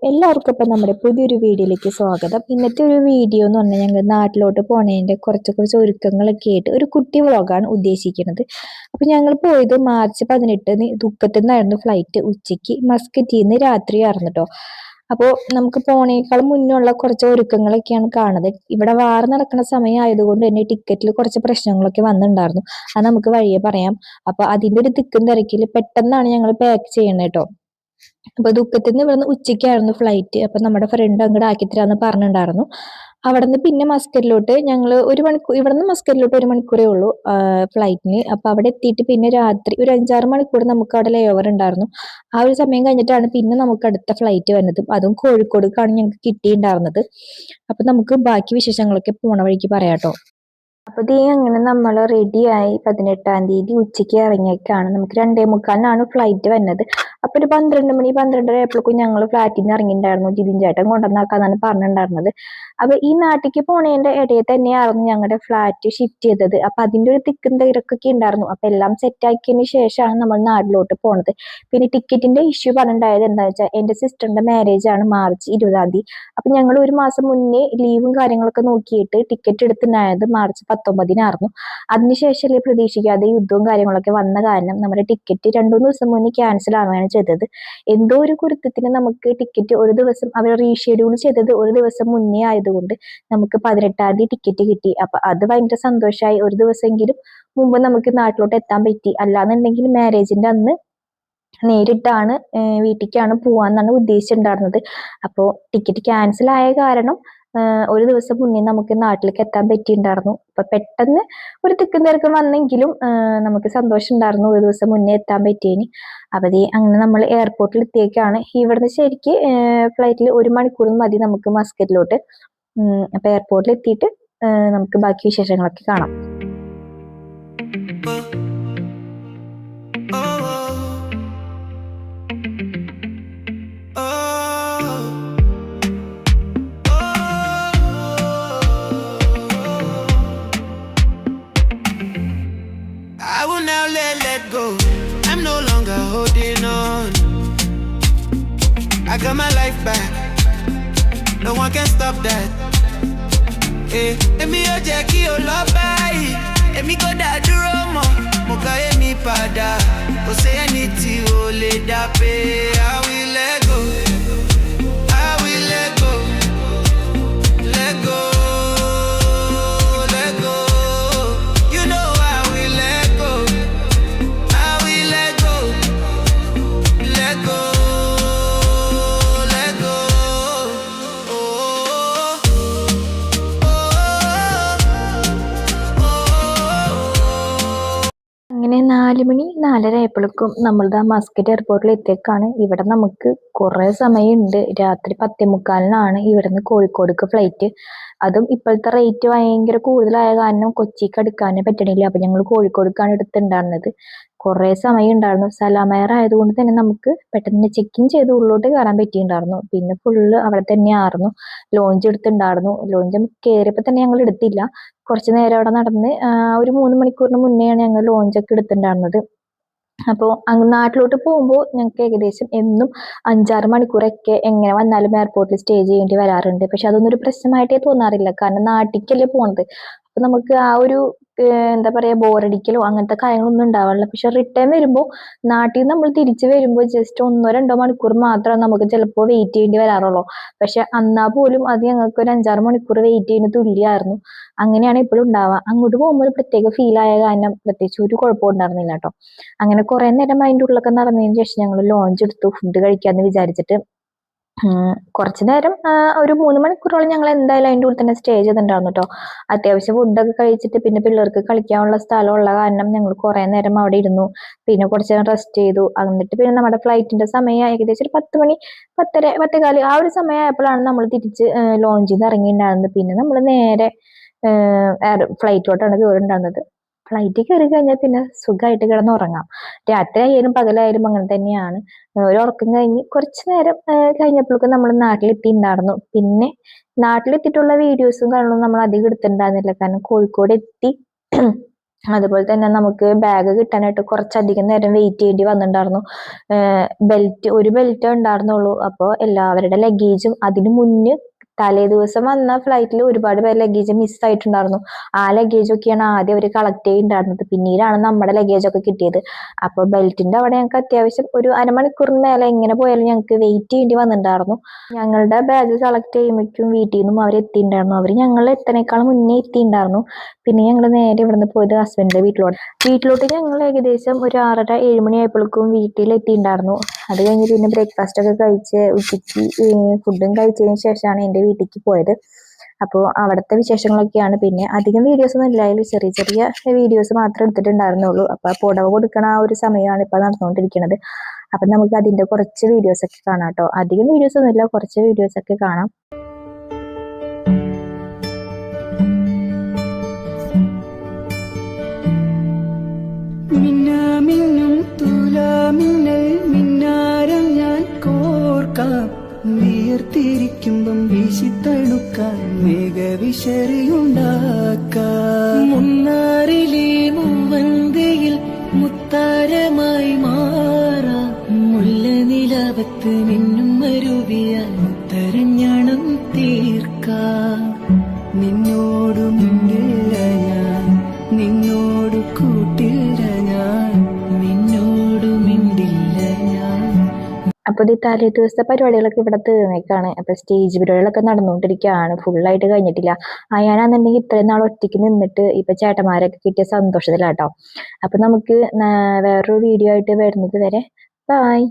എല്ലാവർക്കും ഇപ്പം നമ്മുടെ പുതിയൊരു വീഡിയോയിലേക്ക് സ്വാഗതം. ഇന്നത്തെ ഒരു വീഡിയോ എന്ന് പറഞ്ഞാൽ ഞങ്ങൾ നാട്ടിലോട്ട് പോണതിൻ്റെ കുറച്ച് ഒരുക്കങ്ങളൊക്കെ ആയിട്ട് ഒരു കുട്ടി വ്ളോഗാണ് ഉദ്ദേശിക്കുന്നത്. അപ്പം ഞങ്ങൾ പോയത് മാർച്ച് 18 ദുഃഖത്തിൽ നിന്നായിരുന്നു ഫ്ലൈറ്റ്. ഉച്ചയ്ക്ക് മസ്കറ്റിൽ നിന്ന് രാത്രിയായിരുന്നു കേട്ടോ. അപ്പോൾ നമുക്ക് പോണേക്കാൾ മുന്നുള്ള കുറച്ച് ഒരുക്കങ്ങളൊക്കെയാണ് കാണുന്നത്. ഇവിടെ വാർ നടക്കുന്ന സമയം ആയതുകൊണ്ട് തന്നെ ടിക്കറ്റിൽ കുറച്ച് പ്രശ്നങ്ങളൊക്കെ വന്നിട്ടുണ്ടായിരുന്നു. അത് നമുക്ക് വഴിയെ പറയാം. അപ്പോൾ അതിൻ്റെ ഒരു തിക്കും തിരക്കിൽ പെട്ടെന്നാണ് ഞങ്ങൾ പാക്ക് ചെയ്യുന്നത് കേട്ടോ. അപ്പൊ ദുഃഖത്തിന് ഇവിടുന്ന് ഉച്ചയ്ക്കായിരുന്നു ഫ്ലൈറ്റ്. അപ്പൊ നമ്മുടെ ഫ്രണ്ട് അങ്ങോട്ട് ആക്കിത്തരാന്ന് പറഞ്ഞിട്ടുണ്ടായിരുന്നു. അവിടുന്ന് പിന്നെ മസ്കറ്റിലോട്ട് ഞങ്ങൾ ഒരു മണിക്കൂർ, ഇവിടുന്ന് മസ്കറ്റിലോട്ട് 1 മണിക്കൂറേ ഉള്ളൂ ഫ്ലൈറ്റിന്. അപ്പൊ അവിടെ എത്തിയിട്ട് പിന്നെ രാത്രി ഒരു 5-6 മണിക്കൂർ നമുക്ക് അവിടെ ലേ ഓവർ ഉണ്ടായിരുന്നു. ആ ഒരു സമയം കഴിഞ്ഞിട്ടാണ് പിന്നെ നമുക്ക് അടുത്ത ഫ്ലൈറ്റ് വന്നത്. അതും കോഴിക്കോടേക്കാണ് ഞങ്ങൾക്ക് കിട്ടിയിട്ടുണ്ടായിരുന്നത്. അപ്പൊ നമുക്ക് ബാക്കി വിശേഷങ്ങളൊക്കെ പോണ വഴിക്ക് പറയാട്ടോ. അപ്പൊ ദേ അങ്ങനെ നമ്മൾ റെഡിയായി 18-ാം തീയതി ഉച്ചയ്ക്ക് ഇറങ്ങിയേക്കാണ്. നമുക്ക് 2:45 ഫ്ലൈറ്റ് വന്നത്. അപ്പൊ ഒരു 12 മണി 12:30 ആയപ്പോഴേക്കും ഞങ്ങൾ ഫ്ലാറ്റിൽ നിന്ന് ഇറങ്ങിയിട്ടുണ്ടായിരുന്നു. ജിതിൻ ചേട്ടൻ കൊണ്ടുവന്നാക്കാന്നാണ് പറഞ്ഞിട്ടുണ്ടായിരുന്നത്. അപ്പൊ ഈ നാട്ടിലേക്ക് പോണതിന്റെ ഇടയിൽ തന്നെയായിരുന്നു ഞങ്ങളുടെ ഫ്ലാറ്റ് ഷിഫ്റ്റ് ചെയ്തത്. അപ്പൊ അതിന്റെ ഒരു തിക്കും തിരക്കൊക്കെ ഉണ്ടായിരുന്നു. അപ്പൊ എല്ലാം സെറ്റ് ആക്കിയതിന് ശേഷമാണ് നമ്മൾ നാട്ടിലോട്ട് പോണത്. പിന്നെ ടിക്കറ്റിന്റെ ഇഷ്യൂ പറഞ്ഞിട്ടുണ്ടായത് എന്താ വെച്ചാൽ എന്റെ സിസ്റ്ററിന്റെ മാരേജ് ആണ് മാർച്ച് 20-ാം തീയതി. അപ്പൊ ഞങ്ങൾ ഒരു മാസം മുന്നേ ലീവും കാര്യങ്ങളൊക്കെ നോക്കിയിട്ട് ടിക്കറ്റ് എടുത്തിട്ടുണ്ടായത് മാർച്ച് 19-നായിരുന്നു. അതിനുശേഷമല്ലേ പ്രതീക്ഷിക്കാതെ യുദ്ധവും കാര്യങ്ങളൊക്കെ വന്ന കാരണം നമ്മുടെ ടിക്കറ്റ് 2-3 ദിവസം മുന്നേ ക്യാൻസൽ ആവുകയാണ് ചെയ്തത്. എന്തോ ഒരു കുരുത്തത്തിന് നമുക്ക് ടിക്കറ്റ് ഒരു ദിവസം അവർ റീഷെഡ്യൂൾ ചെയ്തത് ഒരു ദിവസം മുന്നേ ആയതുകൊണ്ട് നമുക്ക് 18-ാം തീയതി ടിക്കറ്റ് കിട്ടി. അപ്പൊ അത് ഭയങ്കര സന്തോഷമായി. ഒരു ദിവസമെങ്കിലും മുമ്പ് നമുക്ക് നാട്ടിലോട്ട് എത്താൻ പറ്റി. അല്ലാന്നുണ്ടെങ്കിൽ മാരേജിന്റെ അന്ന് നേരിട്ടാണ് വീട്ടിലേക്കാണ് പോവാന്നാണ് ഉദ്ദേശിച്ചിട്ടുണ്ടായിരുന്നത്. അപ്പോൾ ടിക്കറ്റ് ക്യാൻസൽ ആയ കാരണം ഒരു ദിവസം മുന്നേ നമുക്ക് നാട്ടിലേക്ക് എത്താൻ പറ്റിയിട്ടുണ്ടായിരുന്നു. അപ്പൊ പെട്ടെന്ന് ഒരു തിക്കും തിരക്കും വന്നെങ്കിലും നമുക്ക് സന്തോഷം ഉണ്ടായിരുന്നു ഒരു ദിവസം മുന്നേ എത്താൻ പറ്റിയതിന്. അപ്പൊ അങ്ങനെ നമ്മൾ എയർപോർട്ടിൽ എത്തിയേക്കാണ്. ഇവിടുന്ന് ശരിക്ക് ഫ്ലൈറ്റിൽ 1 മണിക്കൂർ മതി നമുക്ക് മസ്കറ്റിലോട്ട്. അപ്പൊ എയർപോർട്ടിൽ എത്തിയിട്ട് നമുക്ക് ബാക്കി വിശേഷങ്ങളൊക്കെ കാണാം. I will now let go. I'm no longer holding on. I got my life back. No one can stop that. Eh, emi o je ki o lo bayi. Emi ko da duro mo. Mo ka emi pada. Ko say anything o le da pe. I will let go. I will let go. Let go. അങ്ങനെ 4 മണി 4:30 ആയപ്പോഴേക്കും നമ്മളുടെ Muscat എയർപോർട്ടിൽ എത്തിയേക്കാണ്. ഇവിടെ നമുക്ക് കുറെ സമയമുണ്ട്. രാത്രി 10:45 ഇവിടുന്ന് കോഴിക്കോടേക്ക് ഫ്ലൈറ്റ്. അതും ഇപ്പോഴത്തെ റേറ്റ് ഭയങ്കര കൂടുതലായ കാരണം കൊച്ചിക്ക് എടുക്കാനേ പറ്റണില്ല. അപ്പൊ ഞങ്ങൾ കോഴിക്കോടേക്കാണ് എടുത്തിട്ടുണ്ടായിരുന്നത്. കുറെ സമയം ഉണ്ടായിരുന്നു. സലാം എയർ ആയതുകൊണ്ട് തന്നെ നമുക്ക് പെട്ടെന്ന് ചെക്ക് ഇൻ ചെയ്ത് ഉള്ളിലോട്ട് കയറാൻ പറ്റിയിട്ടുണ്ടായിരുന്നു. പിന്നെ ഫുള്ള് അവിടെ തന്നെയായിരുന്നു. ലോഞ്ച് എടുത്തിട്ടുണ്ടായിരുന്നു. ലോഞ്ച് കയറിയപ്പോൾ തന്നെ ഞങ്ങൾ എടുത്തില്ല. കുറച്ച് നേരം അവിടെ നടന്ന് ഒരു 3 മണിക്കൂറിന് മുന്നെയാണ് ഞങ്ങൾ ലോഞ്ചൊക്കെ എടുത്തിട്ടുണ്ടായിരുന്നത്. അപ്പോൾ അങ്ങ് നാട്ടിലോട്ട് പോകുമ്പോൾ ഞങ്ങൾക്ക് ഏകദേശം എന്നും 5-6 മണിക്കൂറൊക്കെ എങ്ങനെ വന്നാലും എയർപോർട്ടിൽ സ്റ്റേ ചെയ്യേണ്ടി വരാറുണ്ട്. പക്ഷെ അതൊന്നും ഒരു പ്രശ്നമായിട്ടേ തോന്നാറില്ല. കാരണം നാട്ടിലേക്കല്ലേ പോണത്. അപ്പൊ നമുക്ക് ആ ഒരു എന്താ പറയാ ബോറടിക്കലോ അങ്ങനത്തെ കാര്യങ്ങളൊന്നും ഉണ്ടാവാറില്ല. പക്ഷെ റിട്ടേൺ വരുമ്പോൾ നാട്ടിൽ നമ്മൾ തിരിച്ചു വരുമ്പോൾ ജസ്റ്റ് 1-2 മണിക്കൂർ മാത്രമേ നമുക്ക് ചിലപ്പോൾ വെയിറ്റ് ചെയ്യേണ്ടി വരാറുള്ളൂ. പക്ഷെ എന്നാ പോലും അത് ഞങ്ങൾക്ക് ഒരു 5-6 മണിക്കൂർ വെയിറ്റ് ചെയ്യുന്ന തുല്യമായിരുന്നു. അങ്ങനെയാണ് ഇപ്പോഴും ഉണ്ടാവുക. അങ്ങോട്ട് പോകുമ്പോൾ ഒരു പ്രത്യേക ഫീൽ ആയ കാരണം പ്രത്യേകിച്ച് ഒരു കുഴപ്പവും ഉണ്ടായിരുന്നില്ല കേട്ടോ. അങ്ങനെ കുറെ നേരം അതിൻ്റെ ഉള്ളിലൊക്കെ നടന്നതിന് ശേഷം ഞങ്ങൾ ലോഞ്ച് എടുത്തു ഫുഡ് കഴിക്കാന്ന് വിചാരിച്ചിട്ട്. കുറച്ചു നേരം ഒരു 3 മണിക്കൂറോളം ഞങ്ങൾ എന്തായാലും അതിൻ്റെ ഉള്ളിൽ തന്നെ സ്റ്റേ ചെയ്തിട്ടുണ്ടായിരുന്നു കേട്ടോ. അത്യാവശ്യം ഫുഡൊക്കെ കഴിച്ചിട്ട് പിന്നെ പിള്ളേർക്ക് കളിക്കാനുള്ള സ്ഥലമുള്ള കാരണം ഞങ്ങൾ കുറെ നേരം അവിടെ ഇരുന്നു. പിന്നെ കുറച്ച് നേരം റെസ്റ്റ് ചെയ്തു. എന്നിട്ട് പിന്നെ നമ്മുടെ ഫ്ലൈറ്റിന്റെ സമയം ഏകദേശം ഒരു 10 മണി 10:30 10:15 ആ ഒരു സമയമായപ്പോഴാണ് നമ്മൾ തിരിച്ച് ലോഞ്ചിൽ നിന്ന് ഇറങ്ങിയിട്ടുണ്ടായിരുന്നത്. പിന്നെ നമ്മൾ നേരെ ഫ്ലൈറ്റിലോട്ടാണ് കയറിയിട്ടുണ്ടായിരുന്നത്. ഫ്ലൈറ്റിൽ കയറി കഴിഞ്ഞാൽ പിന്നെ സുഖമായിട്ട് കിടന്ന് ഉറങ്ങാം. രാത്രി ആയാലും പകലായാലും അങ്ങനെ തന്നെയാണ്. ഒരു ഉറക്കം കഴിഞ്ഞ് കുറച്ചു നേരം കഴിഞ്ഞപ്പോഴേക്കും നമ്മൾ നാട്ടിലെത്തിയിട്ടുണ്ടായിരുന്നു. പിന്നെ നാട്ടിലെത്തിയിട്ടുള്ള വീഡിയോസും കാര്യങ്ങളും നമ്മൾ അധികം എടുത്തിട്ടുണ്ടായിരുന്നില്ല. കാരണം കോഴിക്കോട് എത്തി അതുപോലെ തന്നെ നമുക്ക് ബാഗ് കിട്ടാനായിട്ട് കുറച്ചധികം നേരം വെയിറ്റ് ചെയ്യേണ്ടി വന്നിട്ടുണ്ടായിരുന്നു. ഒരു ബെൽറ്റ് ഉണ്ടായിരുന്നുള്ളൂ. അപ്പോൾ എല്ലാവരുടെ ലഗേജും അതിന് മുന്നേ തലേ ദിവസം വന്ന ഫ്ലൈറ്റിൽ ഒരുപാട് പേര് ലഗേജ് മിസ്സായിട്ടുണ്ടായിരുന്നു. ആ ലഗേജ് ഒക്കെയാണ് ആദ്യം അവർ കളക്ട് ചെയ്യുന്നുണ്ടായിരുന്നത്. പിന്നീടാണ് നമ്മുടെ ലഗേജ് ഒക്കെ കിട്ടിയത്. അപ്പോൾ ബെൽറ്റിന്റെ അവിടെ ഞങ്ങൾക്ക് അത്യാവശ്യം ഒരു അരമണിക്കൂറിന് മേലെ എങ്ങനെ പോയാലും ഞങ്ങൾക്ക് വെയിറ്റ് ചെയ്യേണ്ടി വന്നിട്ടുണ്ടായിരുന്നു. ഞങ്ങളുടെ ബാഗ് കളക്ട് ചെയ്യുമ്പോഴേക്കും വീട്ടിൽ നിന്നും അവർ എത്തിയിട്ടുണ്ടായിരുന്നു. അവർ ഞങ്ങൾ എത്തനേക്കാളും മുന്നേ എത്തിയിട്ടുണ്ടായിരുന്നു. പിന്നെ ഞങ്ങൾ നേരെ ഇവിടുന്ന് പോയത് ഹസ്ബൻഡിന്റെ വീട്ടിലോട്ട് ഞങ്ങൾ ഏകദേശം ഒരു 6:30-7 മണിയായപ്പോഴേക്കും വീട്ടിലെത്തിയിട്ടുണ്ടായിരുന്നു. അത് കഴിഞ്ഞ് പിന്നെ ബ്രേക്ക്ഫാസ്റ്റ് ഒക്കെ കഴിച്ച് ഉച്ചയ്ക്ക് ഫുഡും കഴിച്ചതിന് ശേഷമാണ് എൻ്റെ വീട്ടിലേക്ക് പോയത്. അപ്പോൾ അവിടുത്തെ വിശേഷങ്ങളൊക്കെയാണ്. പിന്നെ അധികം വീഡിയോസ് ഒന്നും ഇല്ലായാലും ചെറിയ ചെറിയ വീഡിയോസ് മാത്രമേ എടുത്തിട്ടുണ്ടായിരുന്നുള്ളൂ. അപ്പോൾ പുടവ കൊടുക്കണ ആ ഒരു സമയമാണ് ഇപ്പൊ നടന്നുകൊണ്ടിരിക്കുന്നത്. അപ്പൊ നമുക്ക് അതിന്റെ കുറച്ച് വീഡിയോസ് ഒക്കെ കാണാം കേട്ടോ. അധികം വീഡിയോസ് ഒന്നും ഇല്ല, കുറച്ച് വീഡിയോസ് ഒക്കെ കാണാം. മിന്നാമിന്നും തുലാമിന്നൽ മിന്നാരം ഞാൻ കോർക്കാം. വിയർത്തിരിക്കുമ്പം വീശിത്തണുക്കാൻ മേഘവിശറിയുണ്ടാക്കാം. മുന്നാറിലെ മൂവന്തിയിൽ മുത്താരമായി മാറാം. മുല്ല നിലാവത്ത് നിന്നും മരുവിയാൽ മുത്തരഞ്ഞണം തീർക്കാം. നിന്നോടു മിണ്ടില്ല ഞാൻ, നിന്നോട് കൂട്ടില്ല ഞാൻ, നിന്നോട് മിണ്ടില്ല ഞാൻ. അപ്പൊ ഈ തലേ ദിവസത്തെ പരിപാടികളൊക്കെ ഇവിടെ തീർന്നേക്കാണ്. അപ്പൊ സ്റ്റേജ് പരിപാടികളൊക്കെ നടന്നുകൊണ്ടിരിക്കുകയാണ്, ഫുള്ളായിട്ട് കഴിഞ്ഞിട്ടില്ല. ഞാനാണെന്നുണ്ടെങ്കിൽ ഇത്രയും നാൾ ഒറ്റയ്ക്ക് നിന്നിട്ട് ഇപ്പൊ ചേട്ടന്മാരൊക്കെ കിട്ടിയ സന്തോഷത്തിലാട്ടോ. അപ്പൊ നമുക്ക് വേറൊരു വീഡിയോ ആയിട്ട് വരുന്നത് വരെ ബൈ.